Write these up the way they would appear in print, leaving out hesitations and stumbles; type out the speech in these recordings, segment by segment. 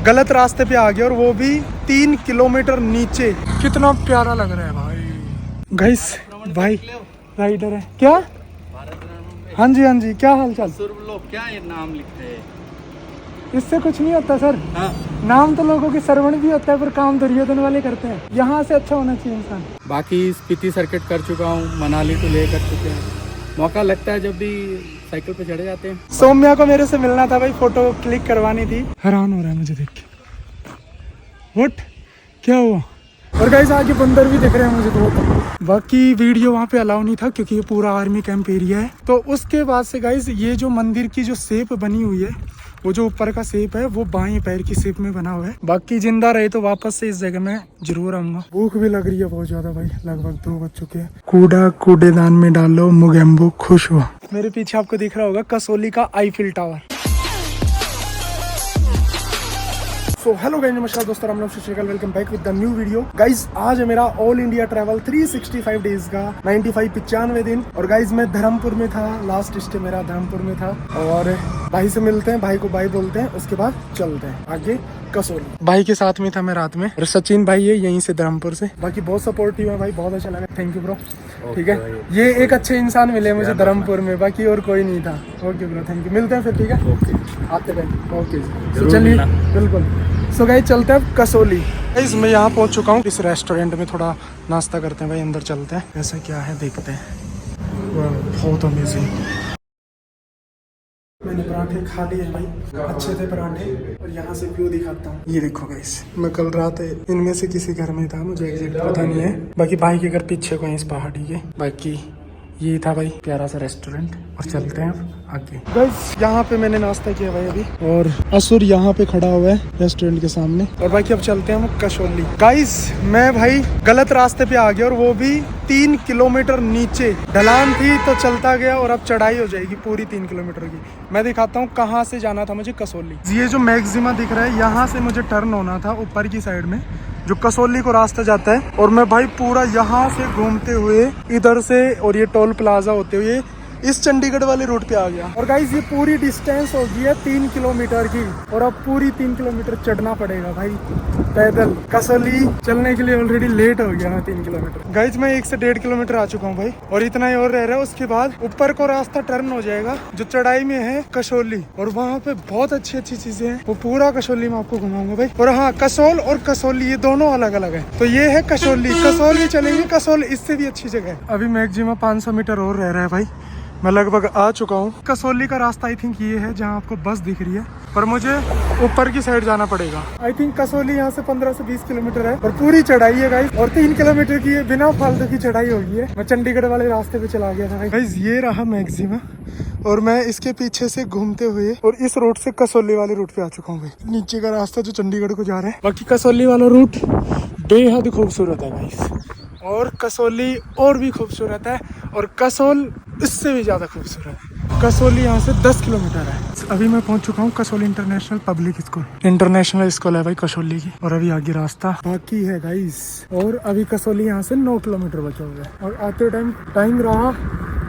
गलत रास्ते पे आ गया और वो भी 3 किलोमीटर नीचे। कितना प्यारा लग रहा है भाई। गाइस भाई राइडर है क्या? हाँ जी क्या हाल चाल? लोग क्या ये नाम लिखते हैं? इससे कुछ नहीं होता सर। हाँ। नाम तो लोगों के श्रवण भी होता है पर काम दुर्योधन वाले करते हैं। यहाँ से अच्छा होना चाहिए इंसान। बाकी स्पीति सर्किट कर चुका हूँ, मनाली टू लेह कर चुके हैं। मौका लगता है जब भी साइकिल पे चढ़े जाते हैं। सौम्या को मेरे से मिलना था भाई, फोटो क्लिक करवानी थी। हैरान हो रहा है मुझे देख के। व्हाट क्या हुआ? और गाइस आगे बंदर भी दिख रहे हैं मुझे बहुत। बाकी वीडियो वहाँ पे अलाउ नहीं था क्योंकि ये पूरा आर्मी कैंप एरिया है। तो उसके बाद से गाइस ये जो मंदिर की जो शेप बनी हुई है, वो जो ऊपर का शेप है वो बाएं पैर की शेप में बना हुआ है। बाकी जिंदा रहे तो वापस से इस जगह में जरूर आऊंगा। भूख भी लग रही है बहुत ज्यादा भाई, लगभग 2 बज चुके हैं। कूड़ा कूड़ेदान में डालो, मुगेम्बो खुश हुआ। मेरे पीछे आपको दिख रहा होगा कसौली का Eiffel tower. So hello guys, नमस्कार दोस्तों, राम राम, सत श्री अकाल, welcome back with the new video. Guys आज है मेरा ऑल इंडिया ट्रैवल 365 डेज का 95 दिन। और गाइस मैं धर्मपुर में था, लास्ट स्टे मेरा धर्मपुर में था। और भाई से मिलते हैं, भाई को बाय बोलते हैं, उसके बाद चलते हैं आगे कसौली। भाई के साथ में था मैं रात में, और सचिन भाई है यहीं से धर्मपुर से। बाकी बहुत सपोर्टिव है भाई, बहुत अच्छा लगा, थैंक यू ब्रो। ठीक है, ये एक अच्छे इंसान मिले मुझे धर्मपुर में, बाकी और कोई नहीं था। ओके ब्रो, थैंक यू, मिलते हैं फिर। ठीक है, आते रहें। ओके जी, चलिए बिल्कुल। सो गाइस चलते हैं कसौली। गाइस मैं यहाँ पहुँच चुका हूँ। इस रेस्टोरेंट में थोड़ा नाश्ता करते हैं भाई, अंदर चलते हैं, ऐसा क्या है देखते हैं। बहुत अमेजिंग। मैंने पराठे खा लिए भाई, अच्छे थे पराठे। और यहाँ से व्यू दिखाता हूँ, ये देखो गाइस। मैं कल रात इनमें से किसी घर में था, मुझे एग्जैक्ट पता नहीं है। बाकी भाई के घर पीछे को है इस पहाड़ी के। बाकी ये था भाई प्यारा सा रेस्टोरेंट, और चलते हैं आगे। गाइस यहाँ पे मैंने नाश्ता किया भाई अभी, और असुर यहाँ पे खड़ा हुआ है रेस्टोरेंट के सामने। और बाकी अब चलते हैं हम कसौली। गाइस मैं भाई गलत रास्ते पे आ गया, और वो भी 3 किलोमीटर नीचे। ढलान थी तो चलता गया, और अब चढ़ाई हो जाएगी पूरी 3 किलोमीटर की। मैं दिखाता हूँ कहाँ से जाना था मुझे कसौली। ये जो मैक्सिमा दिख रहा है, यहाँ से मुझे टर्न होना था ऊपर की साइड में, जो कसौली को रास्ता जाता है। और मैं भाई पूरा यहाँ से घूमते हुए इधर से, और ये टोल प्लाजा होते हुए इस चंडीगढ़ वाले रूट पे आ गया। और गाइस ये पूरी डिस्टेंस हो गई है 3 किलोमीटर की, और अब पूरी 3 किलोमीटर चढ़ना पड़ेगा भाई पैदल। कसौली चलने के लिए ऑलरेडी लेट हो गया मैं 3 किलोमीटर। गाइस मैं 1 से 1.5 किलोमीटर आ चुका हूँ भाई, और इतना ही और रह रहा है। उसके बाद ऊपर को रास्ता टर्न हो जाएगा, जो चढ़ाई में है कसौली, और वहाँ पे बहुत अच्छी अच्छी चीजें हैं। वो पूरा कसौली में आपको घुमाऊंगा भाई। और हाँ, कसौल और कसौली ये दोनों अलग अलग है। तो ये है कसौली, कसौल भी चलेंगे, कसौल इससे भी अच्छी जगह है। अभी मैक्सिमम 500 मीटर और रह रहा है भाई, मैं लगभग आ चुका हूँ। कसौली का रास्ता आई थिंक ये है जहाँ आपको बस दिख रही है, पर मुझे ऊपर की साइड जाना पड़ेगा। आई थिंक कसौली यहाँ से 15 से 20 किलोमीटर है, और पूरी चढ़ाई है गाइस। और 3 किलोमीटर की है, बिना फालतू की चढ़ाई होगी है। मैं चंडीगढ़ वाले रास्ते पे चला गया था गाइस। ये रहा मैक्सिमा, और मैं इसके पीछे से घूमते हुए और इस रोड से कसौली वाले रूट पे आ चुका हूँ भाई। नीचे का रास्ता जो चंडीगढ़ को जा रहा है। बाकी कसौली वाला रूट बेहद खूबसूरत है गाइस, और कसौली और भी खूबसूरत है, और कसौल इससे भी ज्यादा खूबसूरत है। कसौली यहाँ से 10 किलोमीटर है। अभी मैं पहुँच चुका हूँ Kasauli international public school. International school है भाई कसौली की, और अभी आगे रास्ता बाकी है गाइस। और अभी कसौली यहाँ से 9 किलोमीटर बचा हुआ है, और आते टाइम रहा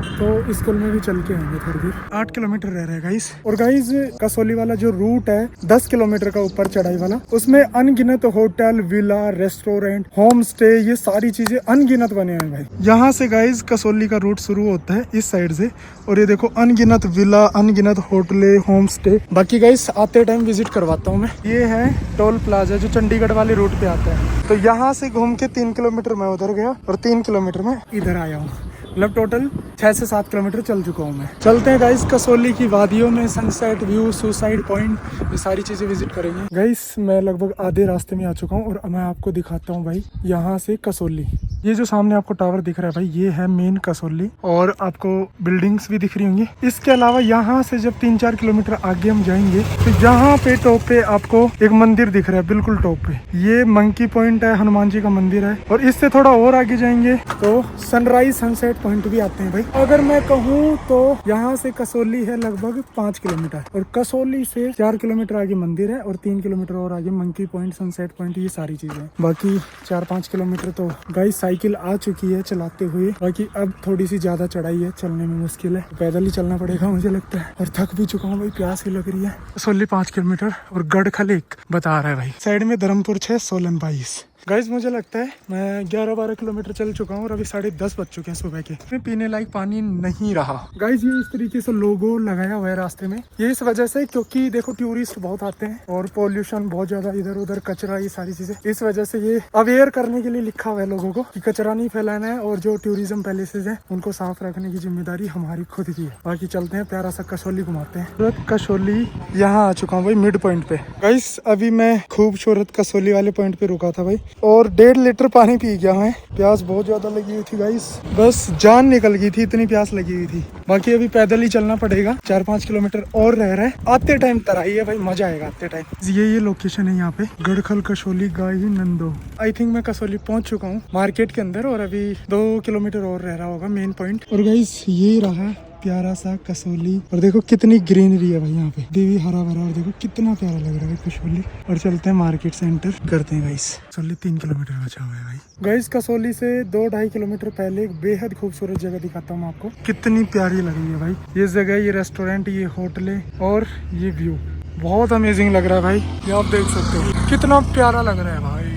तो स्कूल में भी चल के आएंगे थोड़ी देर। 8 किलोमीटर रह रहा है गाइस। और गाइस कसौली वाला जो रूट है 10 किलोमीटर का ऊपर चढ़ाई वाला, उसमें अनगिनत hotel, villa, restaurant, home stay, ये सारी चीजें अनगिनत बने हुए हैं भाई। यहाँ से गाइस कसौली का रूट शुरू होता है इस साइड से, और ये देखो अनगिनत विला, अनगिनत होटले, होम स्टे। बाकी गाइस आते टाइम विजिट करवाता हूँ मैं। ये है टोल प्लाजा जो चंडीगढ़ वाले रूट पे आता है। तो यहाँ से घूम के 3 किलोमीटर मैं उधर गया, और 3 किलोमीटर में इधर आया हूँ। मतलब टोटल 6 से 7 किलोमीटर चल चुका हूँ मैं। चलते हैं गाइस कसौली की वादियों में, सनसेट व्यू, सुसाइड पॉइंट, ये सारी चीजें विजिट करेंगे। गाइस मैं लगभग आधे रास्ते में आ चुका हूँ, और मैं आपको दिखाता हूँ भाई यहाँ से कसौली। ये जो सामने आपको टावर दिख रहा है भाई, ये है मेन कसौली, और आपको बिल्डिंग्स भी दिख रही होंगी। इसके अलावा यहाँ से जब 3-4 किलोमीटर आगे हम जाएंगे, तो यहाँ पे टॉप पे आपको एक मंदिर दिख रहा है, बिल्कुल टॉप पे। ये मंकी पॉइंट है, हनुमान जी का मंदिर है। और इससे थोड़ा और आगे जाएंगे तो सनराइज सनसेट पॉइंट भी आते हैं भाई। अगर मैं कहूँ तो यहाँ से कसौली है लगभग 5 किलोमीटर, और कसौली से 4 किलोमीटर आगे मंदिर है, और 3 किलोमीटर और आगे मंकी पॉइंट, सनसेट पॉइंट, ये सारी चीजें। बाकी 4-5 किलोमीटर तो गाइस साइकिल आ चुकी है चलाते हुए। बाकी अब थोड़ी सी ज्यादा चढ़ाई है, चलने में मुश्किल है, पैदल ही चलना पड़ेगा मुझे लगता है, और थक भी चुका हूँ भाई, प्यास ही लग रही है। कसौली 5 किलोमीटर और गढ़खल 1 बता रहा है भाई। साइड में धर्मपुर 6, सोलन 22। गाइज मुझे लगता है मैं 11-12 किलोमीटर चल चुका हूँ और अभी 10:30 बज चुके हैं सुबह के। पीने लायक पानी नहीं रहा गाइज। ये इस तरीके से लोगो लगाया हुआ है रास्ते में, ये इस वजह से क्योंकि देखो टूरिस्ट बहुत आते हैं और पोल्यूशन बहुत ज्यादा, इधर उधर कचरा, ये सारी चीजें, इस वजह से ये अवेयर करने के लिए लिखा हुआ है लोगों को कि कचरा नहीं फैलाना है, और जो टूरिज्म पैलेसेस है उनको साफ रखने की जिम्मेदारी हमारी खुद की है। बाकी चलते हैं, प्यारा सा कसौली घुमाते हैं। कसौली यहाँ आ चुका हूँ भाई, मिड पॉइंट पे। गाइस अभी मैं खूबसूरत कसौली वाले पॉइंट पे रुका था भाई, और 1.5 लीटर पानी पी गया है। प्यास बहुत ज्यादा लगी हुई थी गाइस, बस जान निकल गई थी, इतनी प्यास लगी हुई थी। बाकी अभी पैदल ही चलना पड़ेगा, 4-5 किलोमीटर और रह रहा है। आते टाइम तराई है भाई, मजा आएगा आते टाइम। ये लोकेशन है यहाँ पे, गढ़खल कसौली गाही नंदो। आई थिंक मैं कसौली पहुंच चुका हूँ मार्केट के अंदर, और अभी 2 किलोमीटर और रह रहा होगा मेन पॉइंट। और गाइस ये रहा प्यारा सा कसौली, और देखो कितनी ग्रीनरी है भाई यहाँ पे, देवी हरा भरा, और देखो कितना प्यारा लग रहा है कसौली। और चलते हैं मार्केट सेंटर, करते हैं गाइस। कसौली 3 किलोमीटर बचा हुआ है भाई। गाइस कसौली से 2-2.5 किलोमीटर पहले एक बेहद खूबसूरत जगह दिखाता हूँ आपको, कितनी प्यारी लग रही है भाई ये जगह, ये रेस्टोरेंट, ये होटलें, और ये व्यू बहुत अमेजिंग लग रहा है भाई। ये आप देख सकते हो कितना प्यारा लग रहा है भाई,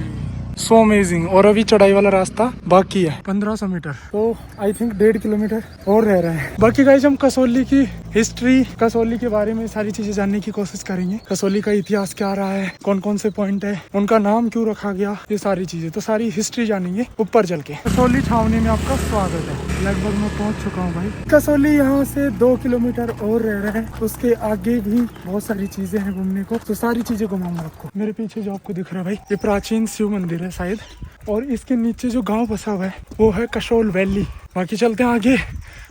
सो अमेजिंग। और अभी चढ़ाई वाला रास्ता बाकी है 1500 मीटर, तो आई थिंक 1.5 किलोमीटर और रह रहा है। बाकी गाइस हम कसौली की हिस्ट्री, कसौली के बारे में सारी चीजें जानने की कोशिश करेंगे। कसौली का इतिहास क्या रहा है, कौन कौन से पॉइंट है, उनका नाम क्यों रखा गया, ये सारी चीजें, तो सारी हिस्ट्री जानेंगे ऊपर चल के। कसौली छावनी में आपका स्वागत है। लगभग मैं पहुंच चुका हूँ भाई। कसौली यहाँ से 2 किलोमीटर और रह रहा है, उसके आगे भी बहुत सारी चीजें हैं घूमने को, तो सारी चीजें घुमाऊंगा आपको। मेरे पीछे जो आपको दिख रहा है भाई, ये प्राचीन शिव मंदिर है शायद, और इसके नीचे जो गांव बसा हुआ है वो है कसौल वैली। बाकी चलते हैं आगे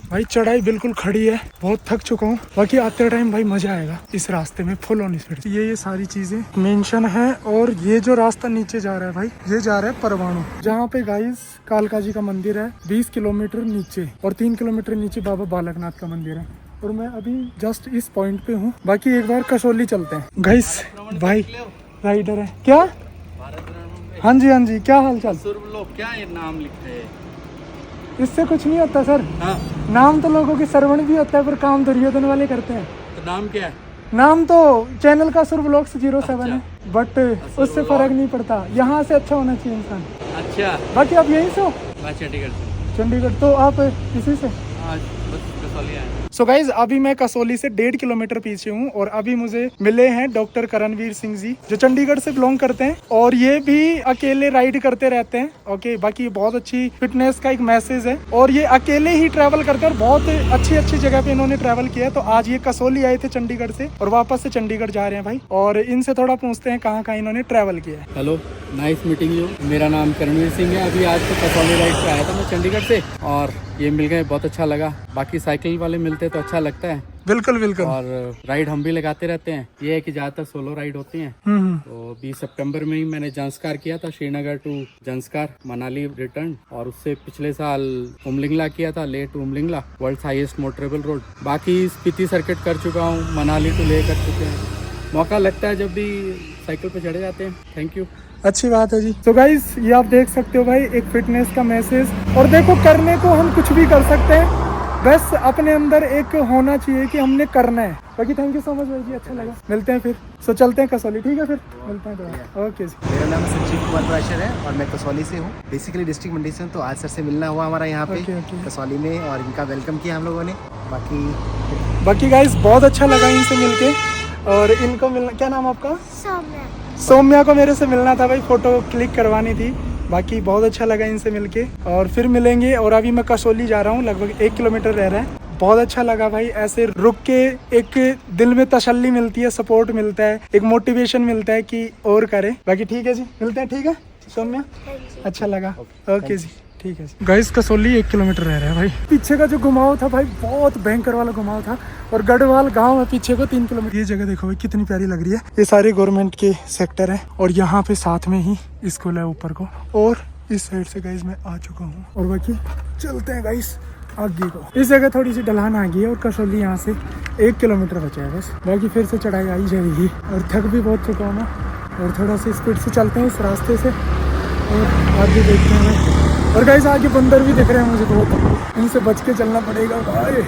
भाई, चढ़ाई बिल्कुल खड़ी है, बहुत थक चुका हूँ। बाकी आते टाइम भाई मजा आएगा इस रास्ते में, फुल ऑन स्पीड। ये सारी चीजें मेंशन है, और ये जो रास्ता नीचे जा रहा है भाई, ये जा रहा है परवाणु, जहाँ पे गाइस कालका जी का मंदिर है 20 किलोमीटर नीचे, और 3 किलोमीटर नीचे बाबा बालकनाथ का मंदिर है। और मैं अभी जस्ट इस पॉइंट पे हूँ। बाकी एक बार कसौली चलते हैं गाइस। भाई राइडर है क्या? हाँ जी हाँ जी, क्या हाल चाल? लोग क्या ये नाम लिखते हैं? इससे कुछ नहीं होता सर। हाँ? नाम तो लोगों के श्रवण भी होता है, पर काम दुर्योधन वाले करते हैं। तो नाम क्या है? नाम तो चैनल का सुर ब्लॉग्स 07 है, बट उससे फर्क नहीं पड़ता, यहाँ से अच्छा होना चाहिए इंसान। अच्छा, बाकी आप यहीं से हो? चंडीगढ़ से। चंडीगढ़, तो आप इसी से? हाँ, बस कसौली आए। सो गाइज अभी मैं कसौली से 1.5 किलोमीटर पीछे हूँ, और अभी मुझे मिले हैं डॉक्टर करणवीर सिंह जी, जो चंडीगढ़ से बिलोंग करते हैं, और ये भी अकेले राइड करते रहते हैं। ओके, बाकी बहुत अच्छी फिटनेस का एक मैसेज है, और ये अकेले ही ट्रैवल करते हैं, और बहुत अच्छी अच्छी जगह पे इन्होंने ट्रैवल किया है। तो आज ये कसौली आए थे चंडीगढ़ से, और वापस से चंडीगढ़ जा रहे हैं भाई, और इनसे थोड़ा पूछते हैं कहाँ कहाँ इन्होंने ट्रैवल किया है। Hello, nice meeting you. मेरा नाम करणवीर सिंह है। अभी आज तो कसौली राइड पे आया था मैं चंडीगढ़ से, और ये मिल गए, बहुत अच्छा लगा। बाकी साइकिल वाले मिलते तो अच्छा लगता है। बिल्कुल बिल्कुल। और राइड हम भी लगाते रहते हैं। ये है कि ज्यादातर सोलो राइड होती हैं। तो 20 सितंबर में ही मैंने जंस्कार किया था, श्रीनगर टू जंस्कार, मनाली रिटर्न, और उससे पिछले साल उमलिंगला किया था, Leh to Umlingla, world highest motorable road. बाकी स्पीति सर्किट कर चुका हूँ, मनाली टू ले कर चुके हैं। मौका लगता है जब भी साइकिल पे चढ़े जाते हैं। Thank you. अच्छी बात है जी। तो गाइस ये आप देख सकते हो भाई, एक फिटनेस का मैसेज, और देखो करने को हम कुछ भी कर सकते हैं, बस अपने अंदर एक होना चाहिए कि हमने करना है। बाकी थैंक यू सो मच भाई जी, अच्छा लगा। मिलते हैं फिर, सो चलते हैं कसौली, ठीक है? फिर मिलते हैं तो। ओके जी। मेरा नाम संजीव कुमार प्राशर है, और मैं कसौली से हूँ, बेसिकली डिस्ट्रिक्ट मंडी से हूँ। तो आज सर से मिलना हुआ हमारा यहाँ पे कसौली में, और इनका वेलकम किया हम लोगों ने। बाकी गाइस बहुत अच्छा लगा इनसे मिलके, और इनको मिलना, क्या नाम आपका? सौम्या को मेरे से मिलना था भाई, फोटो क्लिक करवानी थी। बाकी बहुत अच्छा लगा इनसे मिलके, और फिर मिलेंगे। और अभी मैं कसौली जा रहा हूँ, लगभग 1 किलोमीटर रह रहा है। बहुत अच्छा लगा भाई, ऐसे रुक के एक दिल में तसल्ली मिलती है, सपोर्ट मिलता है, एक मोटिवेशन मिलता है कि और करें। बाकी ठीक है जी, मिलते हैं, ठीक है सौम्या? अच्छा लगा, ओके जी, ठीक है जी। गाइस कसौली 1 किलोमीटर रह रहा है भाई। पीछे का जो घुमाव था भाई, बहुत भयंकर वाला घुमाव था, और गढ़वाल गांव है पीछे को 3 किलोमीटर। ये जगह देखो भाई कितनी प्यारी लग रही है। ये सारे गवर्नमेंट के सेक्टर है, और यहाँ पे साथ में ही स्कूल है ऊपर को, और इस साइड से गाइस मैं आ चुका हूँ। और बाकी चलते हैं गाइस, आगे को। इस जगह थोड़ी सी ढलान आ गई है और कसौली यहाँ से 1 किलोमीटर बचा है बस, बाकी फिर से चढ़ाई आई जाएगी। और थक भी बहुत चुका हूँ मैं और थोड़ा सा स्पीड से चलते हैं इस रास्ते से और आगे देखते हैं। और गाइस आगे बंदर भी दिख रहे हैं मुझे बहुत, इनसे बच के चलना पड़ेगा भाई।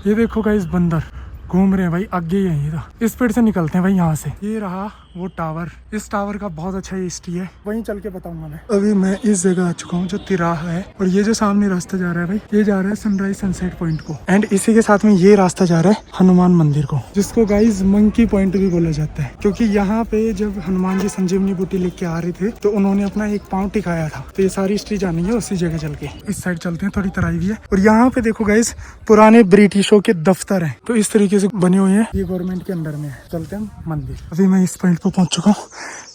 ये देखो गाइस बंदर घूम रहे हैं भाई, आगे ही है ये। स्पीड से निकलते हैं भाई यहाँ से। ये रहा वो टावर, इस टावर का बहुत अच्छा हिस्ट्री है, वहीं चल के बताऊंगा मैं। अभी मैं इस जगह आ चुका हूँ जो तिराहा है और ये जो सामने रास्ता जा रहा है भाई, ये जा रहा है सनराइज सनसेट पॉइंट को। एंड इसी के साथ में ये रास्ता जा रहा है हनुमान मंदिर को, जिसको गाइज मंकी पॉइंट भी बोला जाता है, क्योंकि यहाँ पे जब हनुमान जी संजीवनी बूटी लेके आ रहे थे तो उन्होंने अपना एक पाँव टिकाया था। तो ये सारी हिस्ट्री जानी है उसी जगह चल के। इस साइड चलते हैं, थोड़ी तराई भी है। और यहाँ पे देखो गाइज पुराने ब्रिटिशों के दफ्तर है, तो इस तरीके से बने हुए हैं, ये गवर्नमेंट के अंडर में है। चलते हैं मंदिर। अभी मैं इस पॉइंट पे पहुंच चुका हूँ,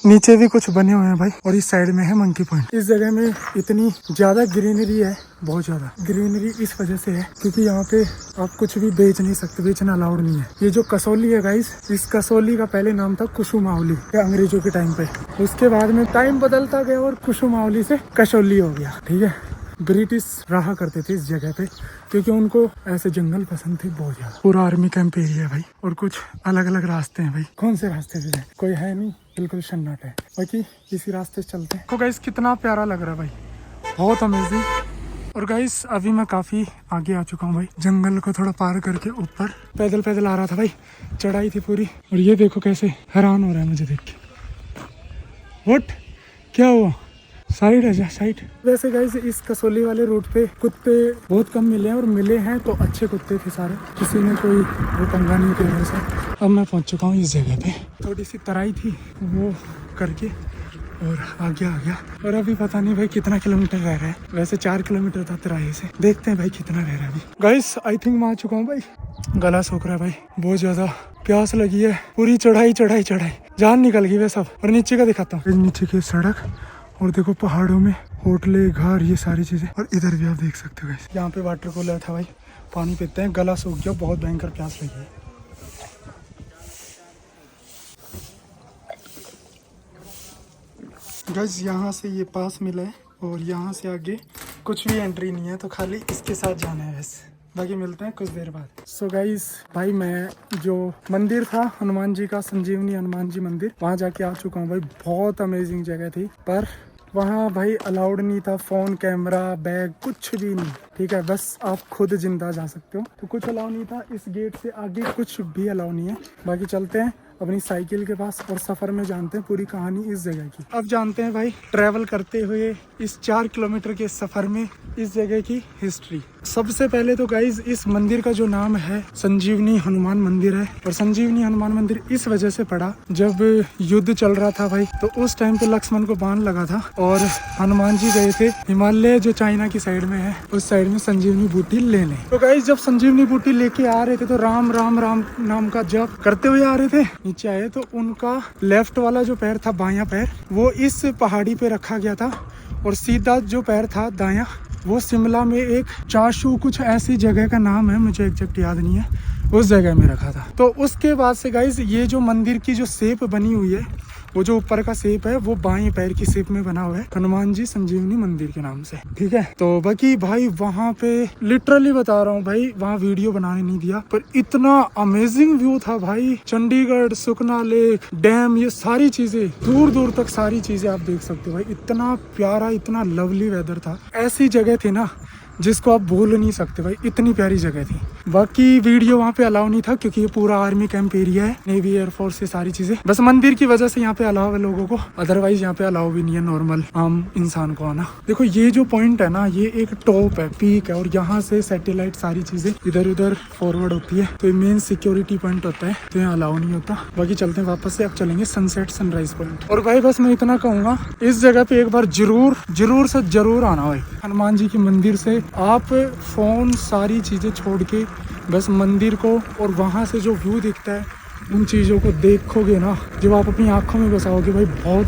नीचे भी कुछ बने हुए हैं भाई और इस साइड में है मंकी पॉइंट। इस जगह में इतनी ज्यादा ग्रीनरी है, बहुत ज्यादा ग्रीनरी इस वजह से है क्योंकि यहाँ पे आप कुछ भी बेच नहीं सकते, बेचना अलाउड नहीं है। ये जो कसौली है गाइस, इस कसौली का पहले नाम था कुसुमावली अंग्रेजों के टाइम पे, उसके बाद में टाइम बदलता गया और कुसुमावली से कसौली हो गया। ठीक है, ब्रिटिश रहा करते थे इस जगह पे क्योंकि उनको ऐसे जंगल पसंद थे बहुत ज्यादा। पूरा आर्मी कैंप एरिया है भाई और कुछ अलग अलग रास्ते हैं भाई। कौन से रास्ते से कोई है नहीं, बिल्कुल सन्नाटा है, बाकी इसी रास्ते से चलते हैं। तो गाइस कितना प्यारा लग रहा है भाई, बहुत अमेजिंग। और गाइस अभी मैं काफी आगे आ चुका हूँ भाई, जंगल को थोड़ा पार करके ऊपर पैदल पैदल आ रहा था भाई, चढ़ाई थी पूरी। और ये देखो कैसे हैरान हो रहा है मुझे देख के। व्हाट, क्या हुआ? साइड है जा, साइड। वैसे गाइस इस कसौली वाले रूट पे कुत्ते बहुत कम मिले हैं और मिले हैं तो अच्छे कुत्ते थे सारे, किसी ने कोई वो पंगा नहीं किया वैसे। अब मैं पहुंच चुका हूँ इस जगह पे, थोड़ी सी तराई थी वो करके और आगे आ गया। और अभी पता नहीं भाई कितना किलोमीटर रह रहा है, वैसे 4 किलोमीटर था तराई से, देखते हैं भाई कितना रह रहा है अभी। गाइस आई थिंक मैं आ चुका हूँ भाई, गला सूख रहा है भाई, बहुत ज्यादा प्यास लगी है, पूरी चढ़ाई चढ़ाई चढ़ाई, जान निकल गई वह सब। और नीचे का दिखाता हूँ, नीचे की सड़क और देखो पहाड़ों में होटलें, घर, ये सारी चीजें। और इधर भी आप देख सकते हो यहाँ पे वाटर कूलर था भाई, पानी पीते हैं, गला सूख गया, बहुत भयंकर प्यास लगी है। गाइस यहाँ से ये पास मिला है और यहाँ से आगे कुछ भी एंट्री नहीं है, तो खाली इसके साथ जाना है बस, बाकी मिलते हैं कुछ देर बाद। सो गाइस भाई मैं जो मंदिर था हनुमान जी का, संजीवनी हनुमान जी मंदिर, वहाँ जाके आ चुका हूँ भाई। बहुत अमेजिंग जगह थी, पर वहाँ भाई अलाउड नहीं था फोन, कैमरा, बैग, कुछ भी नहीं। ठीक है, बस आप खुद जिंदा जा सकते हो, तो कुछ अलाउ नहीं था। इस गेट से आगे कुछ भी अलाउ नहीं है। बाकी चलते हैं अपनी साइकिल के पास और सफर में जानते हैं पूरी कहानी इस जगह की। अब जानते हैं भाई ट्रैवल करते हुए इस 4 किलोमीटर के सफर में इस जगह की हिस्ट्री। सबसे पहले तो गाइज इस मंदिर का जो नाम है संजीवनी हनुमान मंदिर है, और संजीवनी हनुमान मंदिर इस वजह से पड़ा, जब युद्ध चल रहा था भाई तो उस टाइम पे लक्ष्मण को बाण लगा था और हनुमान जी गए थे हिमालय जो चाइना की साइड में है उस साइड में संजीवनी बूटी लेने। तो गाइज जब संजीवनी बूटी लेके आ रहे थे तो राम राम राम नाम का जप करते हुए आ रहे थे। नीचे आए तो उनका लेफ्ट वाला जो पैर था, बायां पैर, वो इस पहाड़ी पे रखा गया था और सीधा जो पैर था दायां, वो शिमला में एक चाशू कुछ ऐसी जगह का नाम है, मुझे एग्जैक्ट याद नहीं है, उस जगह में रखा था। तो उसके बाद से गाइज ये जो मंदिर की जो शेप बनी हुई है, वो जो ऊपर का शेप है वो बाएं पैर की शेप में बना हुआ है, हनुमान जी संजीवनी मंदिर के नाम से। ठीक है, तो बाकी भाई वहाँ पे लिटरली बता रहा हूँ भाई, वहाँ वीडियो बनाने नहीं दिया, पर इतना अमेजिंग व्यू था भाई। चंडीगढ़, सुखना लेक, डैम, ये सारी चीजें दूर दूर तक सारी चीजें आप देख सकते हो भाई। इतना प्यारा, इतना लवली वेदर था, ऐसी जगह थी ना जिसको आप भूल नहीं सकते भाई, इतनी प्यारी जगह थी। बाकी वीडियो वहाँ पे अलाउ नहीं था क्योंकि ये पूरा आर्मी कैंप एरिया है, नेवी, एयरफोर्स, ये सारी चीजें, बस मंदिर की वजह से यहाँ पे अलाउ है लोगों को, अदरवाइज यहाँ पे अलाउ भी नहीं है नॉर्मल आम इंसान को आना। देखो ये जो पॉइंट है ना, ये एक टॉप है, पीक है, और यहाँ से सैटेलाइट सारी चीजें इधर उधर फॉरवर्ड होती है, तो ये मेन सिक्योरिटी पॉइंट होता है, तो यहाँ अलाउ नहीं होता। बाकी चलते हैं वापस से, अब चलेंगे सनसेट सनराइज पॉइंट। और भाई बस मैं इतना कहूंगा, इस जगह पे एक बार जरूर से जरूर आना भाई। हनुमान जी के मंदिर से आप फोन सारी चीजें छोड़ के बस मंदिर को और वहाँ से जो व्यू दिखता है उन चीज़ों को देखोगे ना, जब आप अपनी आंखों में बसाओगे भाई, बहुत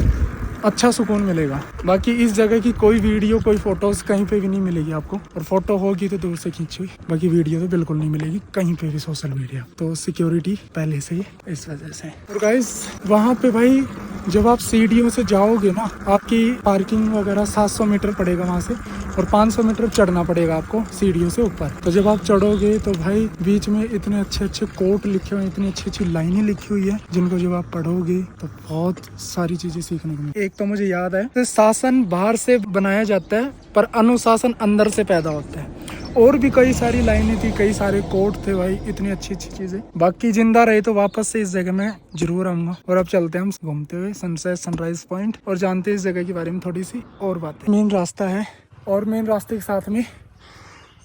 अच्छा सुकून मिलेगा। बाकी इस जगह की कोई वीडियो, कोई फोटोज कहीं पे भी नहीं मिलेगी आपको, और फोटो होगी तो दूर से खींची हुई, बाकी वीडियो तो बिल्कुल नहीं मिलेगी कहीं पे भी सोशल मीडिया, तो सिक्योरिटी पहले से ही इस वजह से। और गाइस वहाँ पे भाई जब आप सीढ़ियों से जाओगे ना, आपकी पार्किंग वगैरह 700 मीटर पड़ेगा वहाँ से, और 500 मीटर चढ़ना पड़ेगा आपको सीढ़ियों से ऊपर। तो जब आप चढ़ोगे तो भाई बीच में इतने अच्छे अच्छे कोट लिखे हुए हैं, इतनी अच्छी अच्छी लाइनें लिखी हुई है, जिनको जब आप पढ़ोगे तो बहुत सारी चीजें सीखने को मिलेगी। एक तो मुझे याद है तो शासन बाहर से बनाया जाता है पर अनुशासन अंदर से पैदा होता है। और भी कई सारी लाइनें थी, कई सारे कोट थे भाई, इतनी अच्छी अच्छी चीजें। बाकी जिंदा रहे तो वापस से इस जगह में जरूर आऊंगा। और अब चलते हैं हम घूमते हुए सनसेट सनराइज पॉइंट और जानते हैं इस जगह के बारे में थोड़ी सी और बातें। मेन रास्ता है और मेन रास्ते के साथ में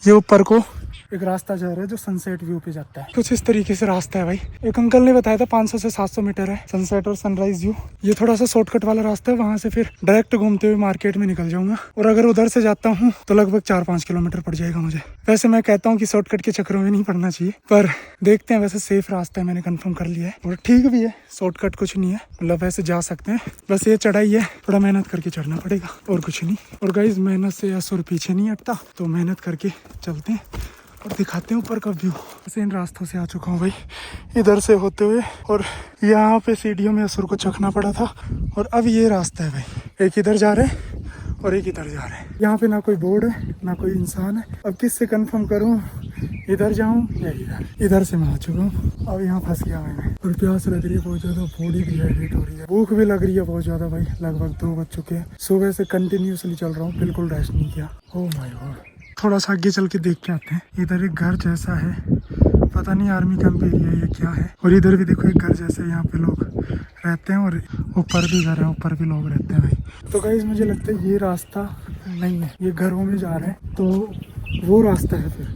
ये ऊपर को एक रास्ता जा रहा है जो सनसेट व्यू पे जाता है। कुछ इस तरीके से रास्ता है भाई। एक अंकल ने बताया था 500 से 700 मीटर है सनसेट और सनराइज व्यू। ये थोड़ा सा शॉर्टकट वाला रास्ता है, वहां से फिर डायरेक्ट घूमते हुए मार्केट में निकल जाऊंगा। और अगर उधर से जाता हूँ तो लगभग 4-5 किलोमीटर पड़ जाएगा मुझे। वैसे मैं कहता हूँ कि शॉर्टकट के चक्करों में नहीं पड़ना चाहिए, पर देखते हैं। वैसे सेफ रास्ता है, मैंने कंफर्म कर लिया है और ठीक भी है। शॉर्टकट कुछ नहीं है, मतलब वैसे जा सकते हैं। बस ये चढ़ाई है, थोड़ा मेहनत करके चढ़ना पड़ेगा और कुछ नहीं। और गाइस मेहनत से असुर पीछे नहीं हटता, तो मेहनत करके चलते हैं और दिखाते हैं ऊपर का व्यू। ऐसे इन रास्तों से आ चुका हूँ भाई, इधर से होते हुए, और यहाँ पे सीढ़ियों में असुर को चखना पड़ा था। और अब ये रास्ता है भाई, एक इधर जा रहे हैं और एक इधर जा रहे हैं। यहाँ पे ना कोई बोर्ड है ना कोई इंसान है। अब किससे कंफर्म करूँ, इधर जाऊँ या इधर। इधर से मैं आ चुका हूँ, अब यहाँ फंस गया मैंने। और प्यास लग रही है बहुत ज्यादा, बॉडी डिहाइड्रेट हो रही है, भूख भी लग रही है बहुत ज्यादा भाई। लगभग 2 बज चुके हैं, सुबह से कंटिन्यूसली चल रहा हूँ, बिल्कुल रेस्ट नहीं किया। Oh my God. थोड़ा सा आगे चल के देख के आते हैं। इधर एक घर जैसा है, पता नहीं आर्मी कैंप एरिया है ये क्या है। और इधर भी देखो एक घर जैसा है, यहाँ पे लोग रहते हैं। और ऊपर भी घर है, ऊपर भी लोग रहते हैं भाई। तो गाइस मुझे लगता है ये रास्ता नहीं है, ये घरों में जा रहे हैं, तो वो रास्ता है फिर,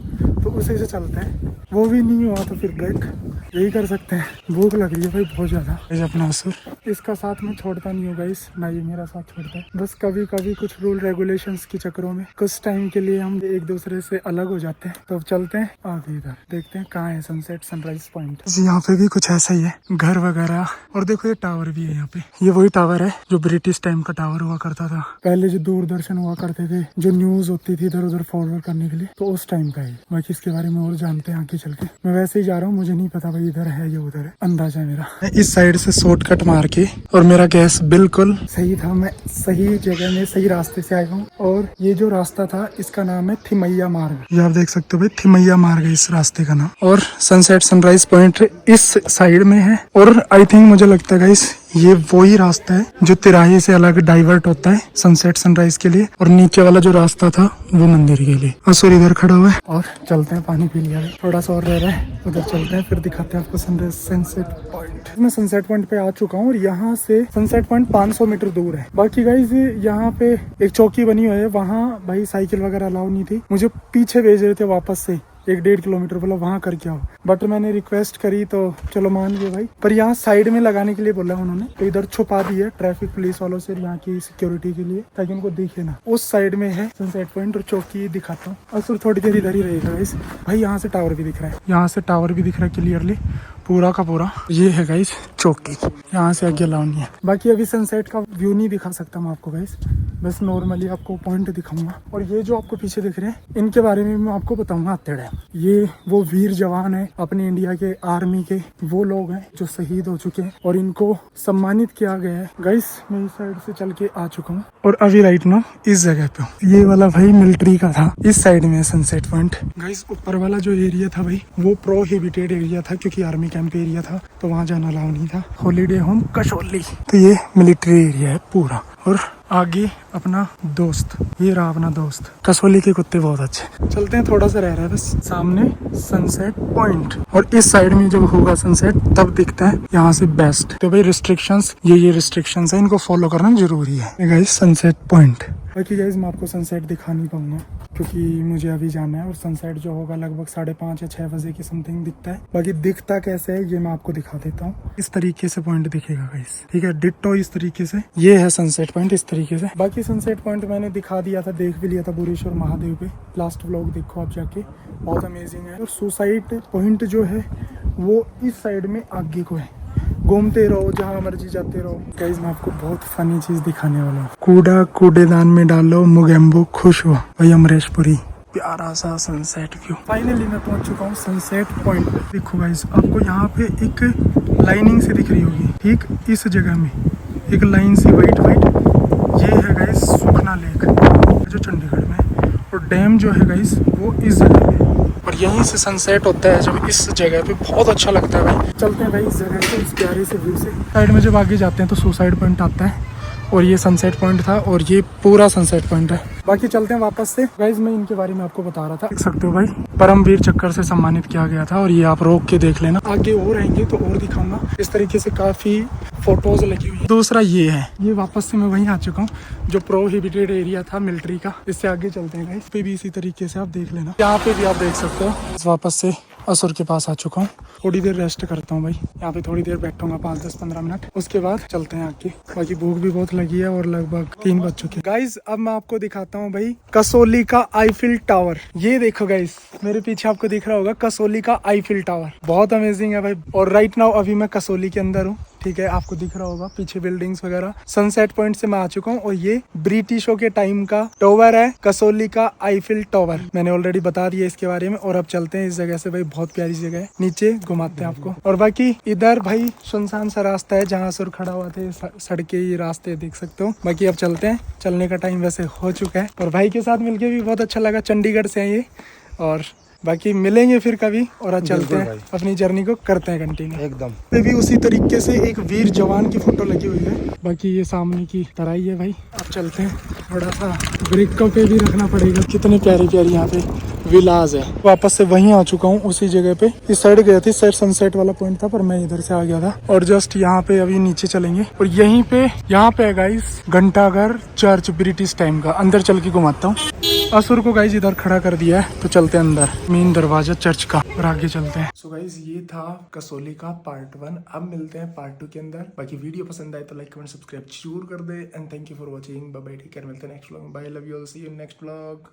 तो उसी से चलते हैं। वो भी नहीं हुआ तो फिर ब्रेक यही कर सकते हैं। भूख लग रही है भाई बहुत ज्यादा। अपना असुर इसका साथ में छोड़ता नहीं होगा, इस ना ये मेरा साथ छोड़ता है। बस कभी कभी कुछ रूल रेगुलेशंस के चक्करों में कुछ टाइम के लिए हम एक दूसरे से अलग हो जाते हैं। तो अब चलते हैं आगे, इधर देखते हैं कहाँ है सनसेट सनराइज पॉइंट। यहाँ पे भी कुछ ऐसा ही है, घर वगैरह। और देखो ये टावर भी है यहाँ पे। ये वही टावर है जो ब्रिटिश टाइम का टावर हुआ करता था पहले, जो दूरदर्शन हुआ करते थे, जो न्यूज होती थी इधर उधर फॉरवर्ड करने के लिए, तो उस टाइम का है। बाकी इसके बारे में और जानते हैं आगे चल के। मैं वैसे ही जा रहा हूँ, मुझे नहीं पता भाई इधर है या उधर है, अंदाजा है मेरा। इस साइड से शॉर्टकट मार के, और मेरा गैस बिल्कुल सही था, मैं सही जगह में सही रास्ते से आया हूँ। और ये जो रास्ता था इसका नाम है थिमैया मार्ग। ये आप देख सकते हो भाई, थिमैया मार्ग है इस रास्ते का नाम। और सनसेट सनराइज पॉइंट इस साइड में है। और आई थिंक मुझे लगता है गाइस ये वही रास्ता है जो तिराहे से अलग डाइवर्ट होता है सनसेट सनराइज के लिए। और नीचे वाला जो रास्ता था वो मंदिर के लिए। असुर इधर खड़ा हुआ है। और चलते हैं, पानी पी लिया, थोड़ा सा और रह रहा है, उधर चलते हैं, फिर दिखाते हैं आपको सनसेट पॉइंट। मैं सनसेट पॉइंट पे आ चुका हूँ और यहाँ से सनसेट पॉइंट 500 मीटर दूर है। बाकी गाइस यहाँ पे एक चौकी बनी हुई है, वहाँ भाई साइकिल वगैरह अलाउ नहीं थी। मुझे पीछे भेज रहे थे वापस से 1-1.5 किलोमीटर, बोला वहाँ करके आओ। बट मैंने रिक्वेस्ट करी तो चलो मान गए भाई। पर यहाँ साइड में लगाने के लिए बोला उन्होंने, तो इधर छुपा दी है ट्रैफिक पुलिस वालों से, यहाँ की सिक्योरिटी के लिए, ताकि उनको दिखे ना। उस साइड में है सनसेट पॉइंट और चौकी दिखाता हूँ। और थोड़ी देर इधर ही रहेगा गाइस। भाई यहाँ से टावर भी दिख रहा है, यहाँ से टावर भी दिख रहा है क्लियरली, पूरा का पूरा। ये है गाइस चौकी, यहाँ से आगे अलाउ नहीं है। बाकी अभी सनसेट का व्यू नहीं दिखा सकता मैं आपको गाइस, बस नॉर्मली आपको पॉइंट दिखाऊंगा। और ये जो आपको पीछे दिख रहे हैं, इनके बारे में मैं आपको बताऊंगा आते टाइम। ये वो वीर जवान है अपने इंडिया के आर्मी के, वो लोग हैं जो शहीद हो चुके हैं और इनको सम्मानित किया गया है। गाइस मैं इस साइड से चल के आ चुका हूँ और अभी राइट नाउ इस जगह पे हूँ। ये वाला भाई मिलिट्री का था, इस साइड में सनसेट पॉइंट। गाइस ऊपर वाला जो एरिया था भाई, वो प्रोहिबिटेड एरिया था, क्योंकि आर्मी कैंप एरिया था, तो वहाँ जाना अलाउ नहीं था। हॉलीडे होम कसौली, तो ये मिलिट्री एरिया है पूरा। और आगे अपना दोस्त, ये रहा अपना दोस्त। कसौली के कुत्ते बहुत अच्छे। चलते हैं, थोड़ा सा रह रहा है बस। सामने सनसेट पॉइंट, और इस साइड में जब होगा सनसेट तब दिखता है यहाँ से बेस्ट। तो भाई रिस्ट्रिक्शंस, ये रिस्ट्रिक्शंस है, इनको फॉलो करना जरूरी है। Guys sunset point. बाकी गाइस मैं आपको सनसेट दिखा नहीं पाऊंगा क्योंकि मुझे अभी जाना है। और सनसेट जो होगा लगभग 5:30 या 6 बजे की समथिंग दिखता है। बाकी दिखता कैसे है ये मैं आपको दिखा देता हूँ। इस तरीके से पॉइंट दिखेगा गाइस, ठीक है, डिट्टो इस तरीके से। ये है सनसेट पॉइंट इस तरीके से। बाकी सनसेट पॉइंट मैंने दिखा दिया था, देख भी लिया था बुरेश्वर महादेव पे। लास्ट व्लॉग देखो आप जाके, बहुत अमेजिंग है। और सुसाइड पॉइंट जो है वो इस साइड में आगे को है। घूमते रहो, जहाँ मर्जी जाते रहो। गाइस मैं आपको बहुत फनी चीज दिखाने वाला हूँ। कूड़ा कूड़ेदान में डालो, मुगेम्बो खुश हुआ। भाई अमरेशपुरी, प्यारा सा सनसेट व्यू। फाइनली मैं पहुंच चुका हूँ सनसेट पॉइंट। देखो गाइस आपको यहाँ पे एक लाइनिंग से दिख रही होगी, ठीक इस जगह में एक लाइन सी वाइट। ये है गाइस सुखना लेक, जो चंडीगढ़ में। डैम जो है गाइस वो इस जगह पे, और यहीं से सनसेट होता है जब इस जगह पे, बहुत अच्छा लगता है भाई। चलते हैं भाई इस जगह से, इस प्यारे से व्यू से। साइड में जब आगे जाते हैं तो सुसाइड पॉइंट आता है, और ये सनसेट पॉइंट था, और ये पूरा सनसेट पॉइंट है। बाकी चलते हैं वापस से। गाइज मैं इनके बारे में आपको बता रहा था, देख सकते हो भाई, परमवीर चक्र से सम्मानित किया गया था, और ये आप रोक के देख लेना। आगे और आएंगे तो और दिखाऊंगा। इस तरीके से काफी फोटोज लगी हुई है। दूसरा ये है, ये वापस से मैं वहीं आ चुका हूँ जो प्रोहिबिटेड एरिया था मिलिट्री का। इससे आगे चलते हैं गाइस, पे भी इसी तरीके से आप देख लेना। यहाँ पे भी आप देख सकते हो। वापस से असुर के पास आ चुका हूँ, थोड़ी देर रेस्ट करता हूँ भाई यहाँ पे, थोड़ी देर बैठूंगा 5-10-15 मिनट, उसके बाद चलते हैं आगे। बाकी भूख भी बहुत लगी है और लगभग 3 बज चुके हैं। गाइज अब मैं आपको दिखाता हूँ भाई कसौली का आईफिल टावर। ये देखो गाइज, मेरे पीछे आपको दिख रहा होगा कसौली का आईफिल टावर, बहुत अमेजिंग है भाई। और राइट नाउ अभी मैं कसौली के अंदर हूँ, ठीक है, आपको दिख रहा होगा पीछे बिल्डिंग्स वगैरह। सनसेट पॉइंट से मैं आ चुका हूँ, और ये ब्रिटिशों के टाइम का टावर है, कसौली का आईफिल टावर। मैंने ऑलरेडी बता दिया इसके बारे में। और अब चलते हैं इस जगह से भाई, बहुत प्यारी जगह है, नीचे घुमाते हैं आपको। और बाकी इधर भाई सुनसान सा रास्ता है, जहाँ असुर खड़ा हुआ थे, सड़कें, ये रास्ते देख सकते हो। बाकी अब चलते हैं, चलने का टाइम वैसे हो चुका है, और भाई के साथ मिलके भी बहुत अच्छा लगा। चंडीगढ़ से है ये, और बाकी मिलेंगे फिर कभी, और आज चलते हैं अपनी जर्नी को करते हैं कंटिन्यू एकदम। ये भी उसी तरीके से एक वीर जवान की फोटो लगी हुई है। बाकी ये सामने की तराई है भाई। अब चलते हैं, थोड़ा सा ब्रेक का पे भी रखना पड़ेगा। कितने प्यारी प्यारी यहाँ पे विलाज है। वापस से वहीं आ चुका हूँ, उसी जगह पे। इस साइड गए थे, साइड सनसेट वाला पॉइंट था, पर मैं इधर से आ गया था। और जस्ट यहाँ पे अभी नीचे चलेंगे, और यहीं पे यहाँ पे है गाइस घंटाघर चर्च, ब्रिटिश टाइम का। अंदर चल के घुमाता हूँ। असुर को गाइस इधर खड़ा कर दिया है, तो चलते हैं अंदर, मेन दरवाजा चर्च का, और आगे चलते हैं। सो गाइस ये था कसौली का पार्ट 1। अब मिलते हैं पार्ट 2 के अंदर। बाकी वीडियो पसंद आए तो लाइक कमेंट सब्सक्राइब जरूर कर दे। And thank you for watching. Bye bye, take care, मिलते हैं नेक्स्ट व्लॉग में। Bye, love you all, see you in next vlog.